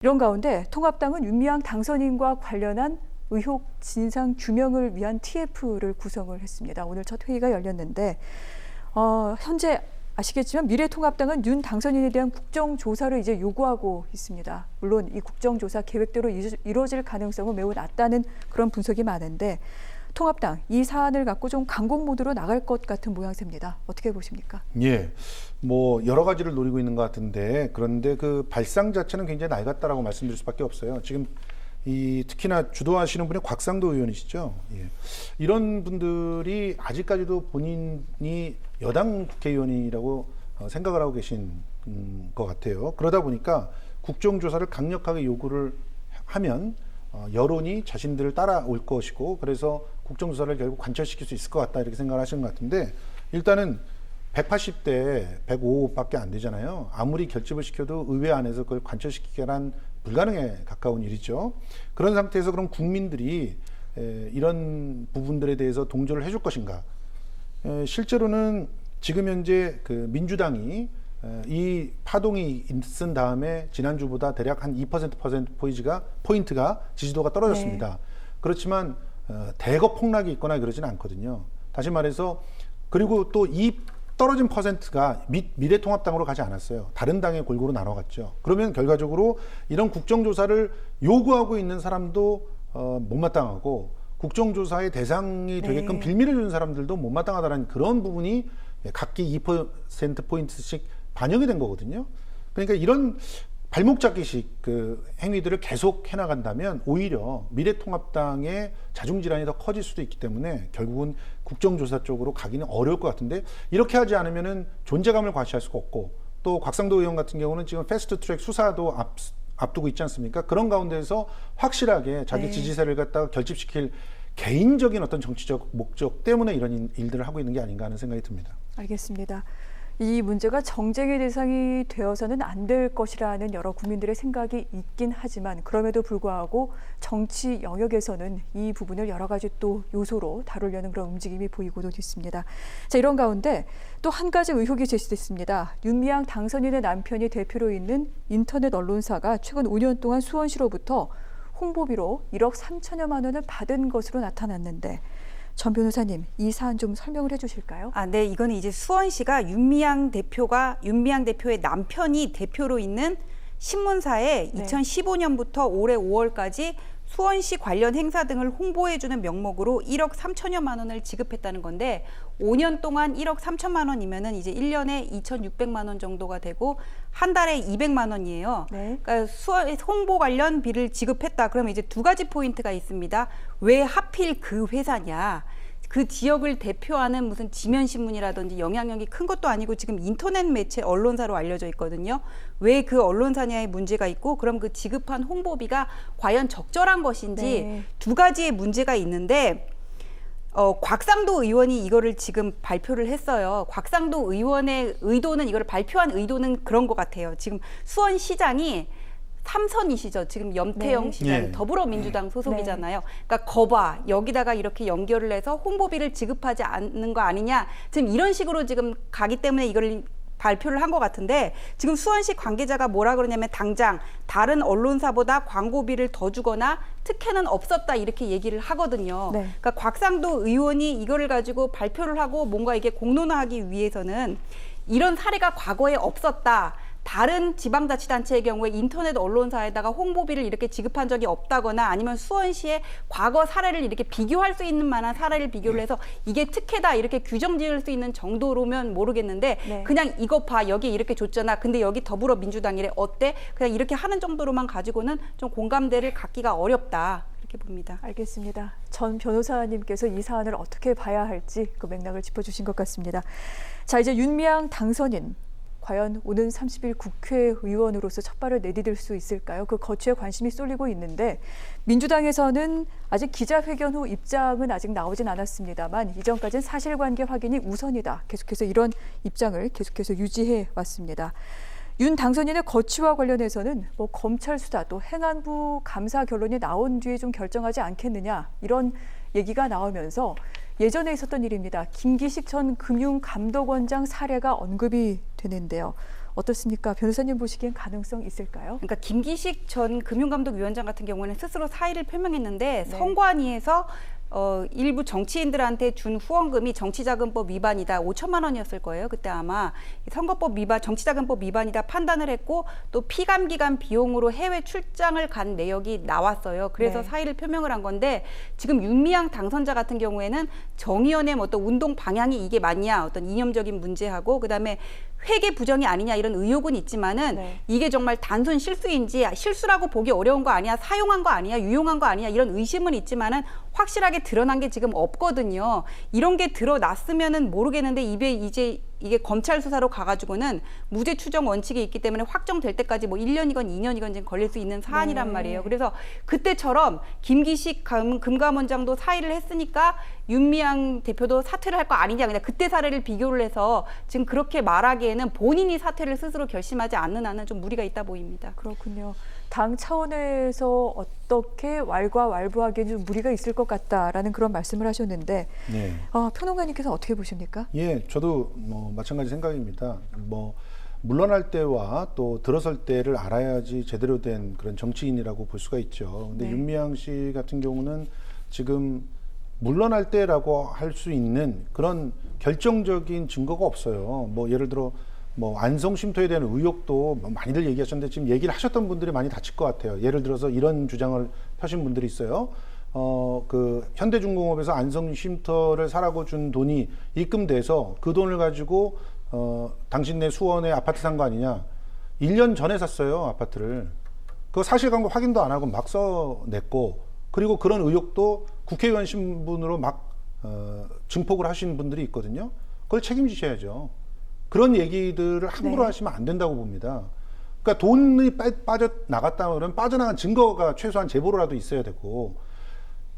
이런 가운데 통합당은 윤미향 당선인과 관련한 의혹 진상 규명을 위한 TF를 구성을 했습니다. 오늘 첫 회의가 열렸는데 현재 아시겠지만 미래통합당은 윤 당선인에 대한 국정조사를 이제 요구하고 있습니다. 물론 이 국정조사 계획대로 이루어질 가능성은 매우 낮다는 그런 분석이 많은데 통합당 이 사안을 갖고 좀 강공 모드로 나갈 것 같은 모양새입니다. 어떻게 보십니까? 예, 뭐 여러 가지를 노리고 있는 것 같은데 그런데 그 발상 자체는 굉장히 낡았다라고 말씀드릴 수밖에 없어요. 지금 특히나 주도하시는 분이 곽상도 의원이시죠. 예. 이런 분들이 아직까지도 본인이 여당 국회의원이라고 생각을 하고 계신 것 같아요. 그러다 보니까 국정조사를 강력하게 요구를 하면 여론이 자신들을 따라올 것이고 그래서 국정조사를 결국 관철시킬 수 있을 것 같다 이렇게 생각을 하시는 것 같은데 일단은 180대 105밖에 안 되잖아요. 아무리 결집을 시켜도 의회 안에서 그걸 관철시키기란 불가능에 가까운 일이죠. 그런 상태에서 그럼 국민들이 이런 부분들에 대해서 동조를 해줄 것인가? 실제로는 지금 현재 그 민주당이 이 파동이 있은 다음에 지난주보다 대략 한 2% 포인트가 지지도가 떨어졌습니다. 네. 그렇지만 대거 폭락이 있거나 그러지는 않거든요. 다시 말해서 그리고 또 이 떨어진 퍼센트가 미래통합당으로 가지 않았어요. 다른 당에 골고루 나눠갔죠. 그러면 결과적으로 이런 국정조사를 요구하고 있는 사람도 못마땅하고 국정조사의 대상이 되게끔 빌미를 주는 사람들도 못마땅하다는 그런 부분이 각기 2%포인트씩 반영이 된 거거든요. 그러니까 이런 발목 잡기식 그 행위들을 계속 해나간다면 오히려 미래통합당의 자중질환이 더 커질 수도 있기 때문에 결국은 국정조사 쪽으로 가기는 어려울 것 같은데 이렇게 하지 않으면은 존재감을 과시할 수가 없고 또 곽상도 의원 같은 경우는 지금 패스트트랙 수사도 앞두고 있지 않습니까? 그런 가운데에서 확실하게 자기 지지세를 갖다가 결집시킬 개인적인 어떤 정치적 목적 때문에 이런 일들을 하고 있는 게 아닌가 하는 생각이 듭니다. 알겠습니다. 이 문제가 정쟁의 대상이 되어서는 안 될 것이라는 여러 국민들의 생각이 있긴 하지만 그럼에도 불구하고 정치 영역에서는 이 부분을 여러 가지 또 요소로 다루려는 그런 움직임이 보이고도 있습니다. 자, 이런 가운데 또 한 가지 의혹이 제시됐습니다. 윤미향 당선인의 남편이 대표로 있는 인터넷 언론사가 최근 5년 동안 수원시로부터 홍보비로 1억 3천여만 원을 받은 것으로 나타났는데 전 변호사님, 이 사안 좀 설명을 해주실까요? 네, 이거는 이제 수원시가 윤미향 대표의 남편이 대표로 있는 신문사에 2015년부터 올해 5월까지 수원시 관련 행사 등을 홍보해주는 명목으로 1억 3천여만 원을 지급했다는 건데 5년 동안 1억 3천만 원이면은 이제 1년에 2,600만 원 정도가 되고 한 달에 200만 원이에요. 네. 그러니까 홍보 관련 비를 지급했다. 그러면 이제 두 가지 포인트가 있습니다. 왜 하필 그 회사냐? 그 지역을 대표하는 무슨 지면신문이라든지 영향력이 큰 것도 아니고 지금 인터넷 매체 언론사로 알려져 있거든요. 왜 그 언론사냐의 문제가 있고 그럼 그 지급한 홍보비가 과연 적절한 것인지 두 가지의 문제가 있는데 곽상도 의원이 이거를 지금 발표를 했어요. 곽상도 의원의 의도는 이거를 발표한 의도는 그런 것 같아요. 지금 수원시장이 삼선이시죠. 지금 염태영 시장 더불어민주당 소속이잖아요. 그러니까 거봐 여기다가 이렇게 연결을 해서 홍보비를 지급하지 않는 거 아니냐. 지금 이런 식으로 지금 가기 때문에 이걸 발표를 한 것 같은데 지금 수원시 관계자가 뭐라 그러냐면 당장 다른 언론사보다 광고비를 더 주거나 특혜는 없었다 이렇게 얘기를 하거든요. 그러니까 곽상도 의원이 이거를 가지고 발표를 하고 뭔가 이게 공론화하기 위해서는 이런 사례가 과거에 없었다. 다른 지방자치단체의 경우에 인터넷 언론사에다가 홍보비를 이렇게 지급한 적이 없다거나 아니면 수원시의 과거 사례를 이렇게 비교할 수 있는 만한 사례를 비교를 해서 이게 특혜다 이렇게 규정 지을 수 있는 정도로면 모르겠는데 그냥 이거 봐 여기 이렇게 줬잖아 근데 여기 더불어민주당이래 어때? 그냥 이렇게 하는 정도로만 가지고는 좀 공감대를 갖기가 어렵다 이렇게 봅니다. 알겠습니다. 전 변호사님께서 이 사안을 어떻게 봐야 할지 그 맥락을 짚어주신 것 같습니다. 자, 이제 윤미향 당선인 과연 오는 30일 국회의원으로서 첫 발을 내디딜 수 있을까요? 그 거취에 관심이 쏠리고 있는데 민주당에서는 아직 기자회견 후 입장은 아직 나오진 않았습니다만 이전까지는 사실관계 확인이 우선이다. 계속해서 이런 입장을 계속해서 유지해 왔습니다. 윤 당선인의 거취와 관련해서는 검찰 수사 또 행안부 감사 결론이 나온 뒤에 좀 결정하지 않겠느냐 이런 얘기가 나오면서 예전에 있었던 일입니다. 김기식 전 금융감독원장 사례가 언급이 되는데요. 어떻습니까? 변호사님 보시기엔 가능성 있을까요? 그러니까 김기식 전 금융감독위원장 같은 경우에는 스스로 사의를 표명했는데 네. 선관위에서 일부 정치인들한테 준 후원금이 정치자금법 위반이다. 5천만 원이었을 거예요. 그때 아마 선거법 위반, 정치자금법 위반이다 판단을 했고 또 피감기관 비용으로 해외 출장을 간 내역이 나왔어요. 그래서 네. 사의를 표명을 한 건데 지금 윤미향 당선자 같은 경우에는 정의연의 뭐 어떤 운동 방향이 이게 맞냐, 어떤 이념적인 문제하고 그다음에 회계 부정이 아니냐 이런 의혹은 있지만은 네. 이게 정말 단순 실수인지 실수라고 보기 어려운 거 아니야, 사용한 거 아니야, 유용한 거 아니야 이런 의심은 있지만은 확실하게 드러난 게 지금 없거든요. 이런 게 드러났으면은 모르겠는데 이제 이게 검찰 수사로 가가지고는 무죄 추정 원칙이 있기 때문에 확정될 때까지 뭐 1년이건 2년이건 지금 걸릴 수 있는 사안이란 네. 말이에요. 그래서 그때처럼 김기식 금감원장도 사의를 했으니까 윤미향 대표도 사퇴를 할 거 아니냐, 그냥 그때 사례를 비교를 해서 지금 그렇게 말하기에는 본인이 사퇴를 스스로 결심하지 않는 한은 좀 무리가 있다 보입니다. 그렇군요. 당 차원에서 어떻게 왈가왈부하기에는 좀 무리가 있을 것 같다라는 그런 말씀을 하셨는데 네. 평론가님께서는 어떻게 보십니까? 예, 저도 뭐 마찬가지 생각입니다. 뭐 물러날 때와 또 들어설 때를 알아야지 제대로 된 그런 정치인이라고 볼 수가 있죠. 근데 네. 윤미향 씨 같은 경우는 지금 물러날 때라고 할 수 있는 그런 결정적인 증거가 없어요. 뭐 예를 들어 뭐 안성 쉼터에 대한 의혹도 뭐 많이들 얘기하셨는데 지금 얘기를 하셨던 분들이 많이 다칠 것 같아요. 예를 들어서 이런 주장을 펴신 분들이 있어요. 그 현대중공업에서 안성 쉼터를 사라고 준 돈이 입금돼서 그 돈을 가지고 당신네 수원에 아파트 산 거 아니냐. 1년 전에 샀어요, 아파트를. 그거 사실관계 확인도 안 하고 막 써냈고, 그리고 그런 의혹도 국회의원 신분으로 막 증폭을 하신 분들이 있거든요. 그걸 책임지셔야죠. 그런 얘기들을 함부로 네. 하시면 안 된다고 봅니다. 그러니까 돈이 빠져나갔다 그러면 빠져나간 증거가 최소한 제보로라도 있어야 되고,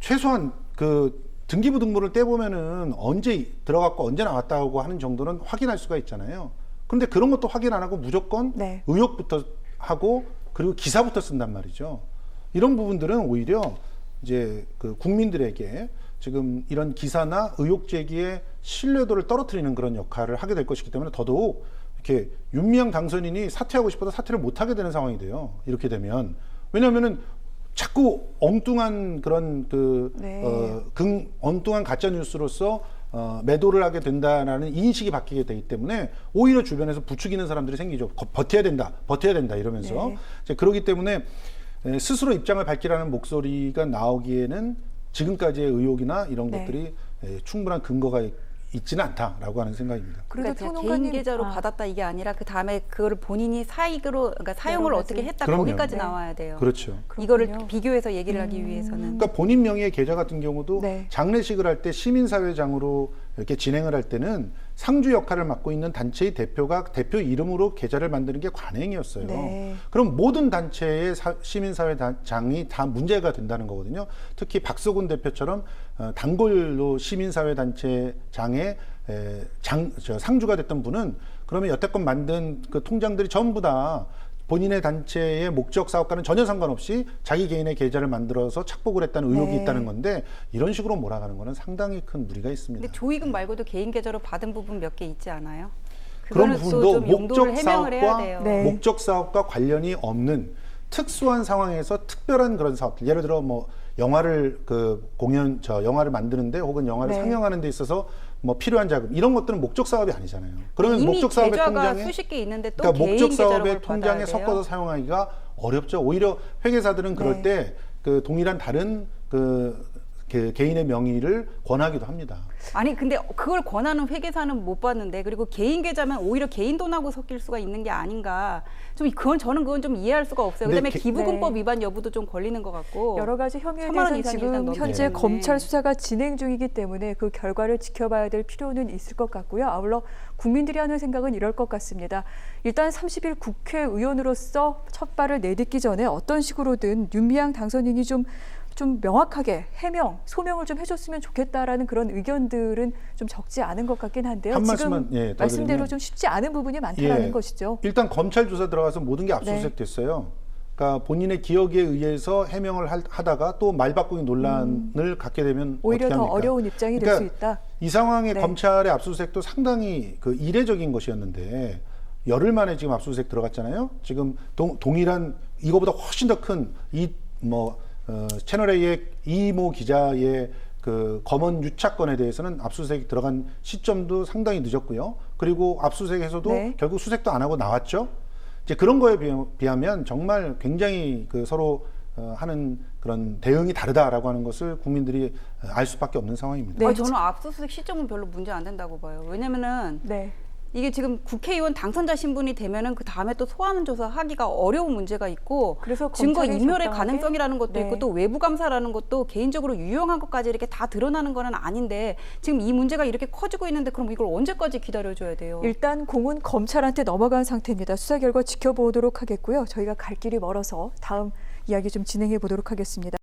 최소한 그 등기부 등본을 떼보면은 언제 들어갔고 언제 나왔다고 하는 정도는 확인할 수가 있잖아요. 그런데 그런 것도 확인 안 하고 무조건 네. 의혹부터 하고 그리고 기사부터 쓴단 말이죠. 이런 부분들은 오히려 이제 그 국민들에게 지금 이런 기사나 의혹 제기의 신뢰도를 떨어뜨리는 그런 역할을 하게 될 것이기 때문에 더더욱 이렇게 윤미향 당선인이 사퇴하고 싶어도 사퇴를 못 하게 되는 상황이 돼요. 이렇게 되면. 왜냐하면은 자꾸 엉뚱한 그런 네. 엉뚱한 가짜 뉴스로서 매도를 하게 된다라는 인식이 바뀌게 되기 때문에 오히려 주변에서 부추기는 사람들이 생기죠. 버텨야 된다 이러면서. 네. 이제 그렇기 때문에 스스로 입장을 밝히라는 목소리가 나오기에는 지금까지의 의혹이나 이런 네. 것들이 충분한 근거가 있지는 않다라고 하는 생각입니다. 그래도 그러니까 평론가님 개인 계좌로 받았다 이게 아니라 그 다음에 그거를 본인이 사익으로 그러니까 사용을 여러 어떻게 가지. 했다 그럼요. 거기까지 네. 나와야 돼요. 그렇죠. 이거를 그렇군요. 비교해서 얘기를 하기 위해서는 그러니까 본인 명의의 계좌 같은 경우도 네. 장례식을 할 때 시민사회장으로 이렇게 진행을 할 때는 상주 역할을 맡고 있는 단체의 대표가 대표 이름으로 계좌를 만드는 게 관행이었어요. 네. 그럼 모든 단체의 시민사회장이 다 문제가 된다는 거거든요. 특히 박서군 대표처럼 단골로 시민사회단체장의 상주가 됐던 분은 그러면 여태껏 만든 그 통장들이 전부 다 본인의 단체의 목적 사업과는 전혀 상관없이 자기 개인의 계좌를 만들어서 착복을 했다는 의혹이 네. 있다는 건데 이런 식으로 몰아가는 거는 상당히 큰 무리가 있습니다. 근데 조의금 말고도 개인 계좌로 받은 부분 몇 개 있지 않아요? 그런 그거는 또 부분도 좀 용도를 해명을 해야 목적 돼요. 사업과 네. 목적 사업과 관련이 없는 특수한 상황에서 특별한 그런 사업들, 예를 들어 뭐 영화를 영화를 만드는데 혹은 영화를 네. 상영하는 데 있어서 뭐 필요한 자금 이런 것들은 목적 사업이 아니잖아요. 그러면 이미 목적 사업의 계좌가 통장에 수십 개 있는데 또 그러니까 개인 목적 계좌로 사업의 그걸 통장에 받아야 돼요. 섞어서 사용하기가 어렵죠. 오히려 회계사들은 그럴 네. 때 그 동일한 다른 그 개인의 명의를 권하기도 합니다. 아니 근데 그걸 권하는 회계사는 못 봤는데 그리고 개인 계좌면 오히려 개인 돈하고 섞일 수가 있는 게 아닌가 좀 저는 그건 좀 이해할 수가 없어요. 근데 그다음에 기부금법 네. 위반 여부도 좀 걸리는 것 같고 여러 가지 혐의에 1,000만 원 대해서 이상이 일단 지금 넘기 현재 때문에. 검찰 수사가 진행 중이기 때문에 그 결과를 지켜봐야 될 필요는 있을 것 같고요. 아울러 국민들이 하는 생각은 이럴 것 같습니다. 일단 30일 국회의원으로서 첫 발을 내딛기 전에 어떤 식으로든 윤미향 당선인이 좀 명확하게 해명, 소명을 좀 해줬으면 좋겠다라는 그런 의견들은 좀 적지 않은 것 같긴 한데요. 한 지금 말씀만, 더 말씀대로 드리면, 좀 쉽지 않은 부분이 많다라는 예. 것이죠. 일단 검찰 조사 들어가서 모든 게 압수수색 네. 됐어요. 그러니까 본인의 기억에 의해서 해명을 하다가 또 말 바꾸기 논란을 갖게 되면 오히려 어떻게 더 합니까? 어려운 입장이 될 그러니까 수 있다. 이 상황에 네. 검찰의 압수수색도 상당히 그 이례적인 것이었는데 열흘 만에 지금 압수수색 들어갔잖아요. 지금 동일한 이거보다 훨씬 더 큰 채널 A의 이모 기자의 그 검언 유착건에 대해서는 압수수색 들어간 시점도 상당히 늦었고요. 그리고 압수수색에서도 네. 결국 수색도 안 하고 나왔죠. 이제 그런 거에 비하면 정말 굉장히 그 서로 하는 그런 대응이 다르다라고 하는 것을 국민들이 알 수밖에 없는 상황입니다. 네. 저는 압수수색 시점은 별로 문제 안 된다고 봐요. 왜냐면은 네. 이게 지금 국회의원 당선자 신분이 되면은 그 다음에 또 소환 조사하기가 어려운 문제가 있고 그래서 증거 검찰이 인멸의 적당하게- 가능성이라는 것도 네. 있고 또 외부 감사라는 것도 개인적으로 유용한 것까지 이렇게 다 드러나는 거는 아닌데 지금 이 문제가 이렇게 커지고 있는데 그럼 이걸 언제까지 기다려줘야 돼요? 일단 공은 검찰한테 넘어간 상태입니다. 수사 결과 지켜보도록 하겠고요. 저희가 갈 길이 멀어서 다음 이야기 좀 진행해 보도록 하겠습니다.